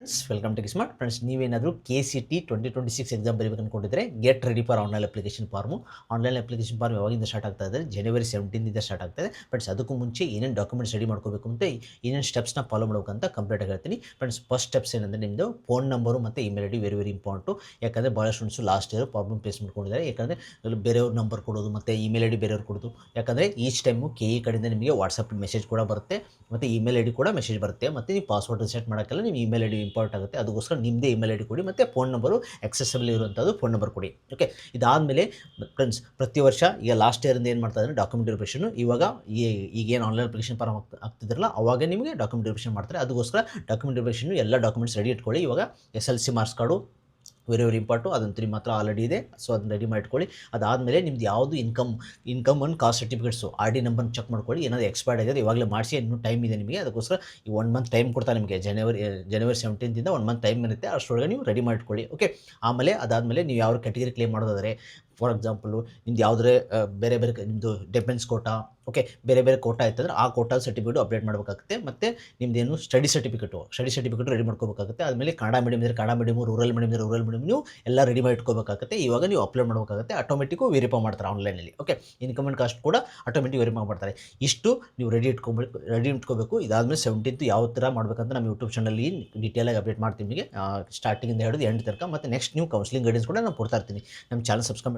Friends welcome to Smart Friends. ನೀವೇನಾದರೂ KCT 2026 exam ಬರೀಬೇಕು ಅಂದ್ಕೊಂಡಿದ್ರೆ get ready for online application form. Online application form ಯಾವಾಗಿಂದ start ಆಗ್ತಾ ಇದೆ? ಜನವರಿ 17 ಸ್ಟಾರ್ಟ್ ಆಗ್ತಾಯಿದೆ. ಫ್ರೆಂಡ್ಸ್ ಅದಕ್ಕೂ ಮುಂಚೆ ಏನೇನು ಡಾಕ್ಯುಮೆಂಟ್ಸ್ ರೆಡಿ ಮಾಡ್ಕೋಬೇಕು ಅಂತ ಏನೇನು ಸ್ಟೆಪ್ಸ್ನ ಫಾಲೋ ಮಾಡ್ಬೇಕಂತ ಕಂಪ್ಲೀಟಾಗಿ ಹೇಳ್ತೀನಿ. ಫ್ರೆಂಡ್ಸ್ ಫಸ್ಟ್ ಸ್ಟೆಪ್ಸ್ ಏನಂದರೆ ನಿಮ್ಮದು ಫೋನ್ ನಂಬರು ಮತ್ತು email I D very very important. ಯಾಕಂದರೆ ಭಾಳ students last year problem face ಮಾಡ್ಕೊಂಡಿದ್ದಾರೆ. ಯಾಕಂದರೆ ಬೇರೆಯವ್ರ ನಂಬರ್ ಕೊಡೋದು ಮತ್ತು ಇಮೇಲ್ ಐ ಡಿ ಬೇರೆಯವ್ರು ಕೊಡೋದು. ಯಾಕಂದರೆ ಈಚ್ ಟೈಮು KE ಕಡೆಯಿಂದ ನಿಮಗೆ ವಾಟ್ಸಪ್ ಮೆಸೇಜ್ ಕೂಡ ಬರುತ್ತೆ ಮತ್ತು ಇಮೇಲ್ ಐ ಡಿ ಕೂಡ ಮೆಸೇಜ್ ಬರುತ್ತೆ. ಮತ್ತು ನೀವು ಪಾಸ್ವರ್ಡ್ ರಿಸೆಟ್ ಮಾಡೋಕ್ಕೆಲ್ಲ ನಿಮ್ಮ ಇಮೇಲ್ ಐ ಡಿ ಇಂಪಾರ್ಟ್ ಆಗುತ್ತೆ. ಅದಕ್ಕೋಸ್ಕರ ನಿಮ್ಮದೇ ಇಮೇಲ್ ಐ ಡಿ ಕೊಡಿ ಮತ್ತು ಫೋನ್ ನಂಬರು ಎಕ್ಸೆಸಬಲ್ ಇರುವಂಥದ್ದು ಫೋನ್ ನಂಬರ್ ಕೊಡಿ. ಓಕೆ, ಇದಾದಮೇಲೆ ಫ್ರೆಂಡ್ಸ್ ಪ್ರತಿ ವರ್ಷ ಈಗ ಲಾಸ್ಟ್ ಇಯರಿಂದ ಏನು ಮಾಡ್ತಾ ಇದ್ದಾರೆ ಡಾಕ್ಯುಮೆಂಟ್ ವೆರಿಫಿಕೇಷನ್. ಇವಾಗ ಈಗೇನು ಆನ್ಲೈನ್ ಅಪ್ಲಿಕೇಶನ್ ಫಾರ್ಮ್ ಆಗ್ತಿದ್ರಲ್ಲ ಅವಾಗ ನಿಮಗೆ ಡಾಕ್ಯುಮೆಂಟ್ ವೆರಿಫಿಕೇಷನ್ ಮಾಡ್ತಾರೆ. ಅದಕ್ಕೋಸ್ಕರ ಡಾಕ್ಯುಮೆಂಟ್ ವೆರಿಫಿಕೇಷನ್ ಎಲ್ಲ ಡಾಕ್ಯುಮೆಂಟ್ಸ್ ರೆಡಿ ಇಟ್ಕೊಳ್ಳಿ. ಇವಾಗ SLC marks card very very important, ಅದಂತೂ ನಿಮ್ಮ ಹತ್ರ ಆಲ್ರೆಡಿ ಇದೆ. ಸೊ ಅದನ್ನ ರೆಡಿ ಮಾಡಿಟ್ಕೊಳ್ಳಿ. ಅದಾದಮೇಲೆ ನಿಮ್ದು ಯಾವುದು income and cost certificates RD ನಂಬರ್ನ ಚೆಕ್ ಮಾಡ್ಕೊಳ್ಳಿ. ಏನಾದರೂ ಎಕ್ಸ್ಪೈರ್ಡ್ ಆಗಿದೆ ಇವಾಗಲೇ ಮಾಡಿಸಿ, ಇನ್ನೂ ಟೈಮ್ ಇದೆ ನಿಮಗೆ. ಅದಕ್ಕೋಸ್ಕರ ಈ 1 ಮಂತ್ ಟೈಮ್ ಕೊಡ್ತಾರೆ ನಿಮಗೆ. ಜನವರಿ 17 1 ಮಂತ್ ಟೈಮ್ ಇರುತ್ತೆ. ಅಷ್ಟರೊಳಗೆ ನೀವು ರೆಡಿ ಮಾಡಿಟ್ಕೊಳ್ಳಿ. ಓಕೆ, ಆಮೇಲೆ ಅದಾದಮೇಲೆ ನೀವು ಯಾವ ಕ್ಯಾಟಗರಿ ಕ್ಲೇಮ್ ಮಾಡೋದಾದರೆ, ಫಾರ್ ಎಕ್ಸಾಂಪಲು ನಿಮ್ದು ಯಾವುದೇ ಬೇರೆ ನಿಮ್ಮದು ಡಿಫೆನ್ಸ್ ಕೋಟಾ, ಓಕೆ, ಬೇರೆ ಕೋಟಾ ಇತ್ತಂದ್ರೆ ಆ ಕೋಟಾ ಸರ್ಟಿಫಿಕೇಟು ಅಪ್ಡೇಟ್ ಮಾಡಬೇಕಾಗುತ್ತೆ. ಮತ್ತು ನಿಮ್ಮದೇನು ಸ್ಟಡಿ ಸರ್ಟಿಫಿಕೇಟು ರೆಡಿ ಮಾಡ್ಕೋಬೇಕಾಗುತ್ತೆ. ಆದಮೇಲೆ ಕನ್ನಡ ಮೀಡಿಯಮ್ ಇದ್ದರೆ ಕನ್ನಡ ಮೀಡಿಯಮು, ರೂರಲ್ ಮೀಡಿಯಮ್ ಇದ್ದರೆ ರೂರಲ್ ಮೀಡಿಯಮ್ ನೀವು ಎಲ್ಲ ರೆಡಿ ಮಾಡಿ ಇಟ್ಕೋಬೇಕಾಗುತ್ತೆ. ಇವಾಗ ನೀವು ಅಪ್ಲೋಡ್ ಮಾಡಬೇಕಾಗುತ್ತೆ. ಆಟೋಮೆಟಿಕ್ಕು ವೆರಿಫೈ ಮಾಡ್ತಾರೆ ಆನ್ಲೈನಲ್ಲಿ. ಓಕೆ, ಇನ್ಕಮ್ ಆ್ಯಂಡ್ ಕಾಸ್ಟ್ ಕೂಡ ಆಟೋಮೆಟಿಕ್ ವೆರಿಫೈ ಮಾಡ್ತಾರೆ. ಇಷ್ಟು ನೀವು ರೆಡಿ ಇಟ್ಕೋಬೇಕು. ಇದಾದಮೇಲೆ 17 ಯಾವ ಥರ ಮಾಡಬೇಕಂತ ನಮ್ಮ ಯೂಟ್ಯೂಬ್ ಚಾನಲಲ್ಲಿ ಡೀಟೇಲಾಗಿ ಅಪ್ಡೇಟ್ ಮಾಡ್ತೀನಿ ನಿಮಗೆ, ಸ್ಟಾರ್ಟಿಂಗಿಂದ ಹಿಡಿದು ಎಂಡ್ ತನಕ. ಮತ್ತು ನೆಕ್ಸ್ಟ್ ನೀವು ಕೌನ್ಸಿಲಿಂಗ್ ಗೈಡೆನ್ಸ್ ಕೂಡ ನಾನು ಕೊಡ್ತಾ ಇರ್ತೀನಿ. ನಮ್ಮ ಚಾನಲ್ ಸಬ್ಸ್ಕ್ರೈಬ್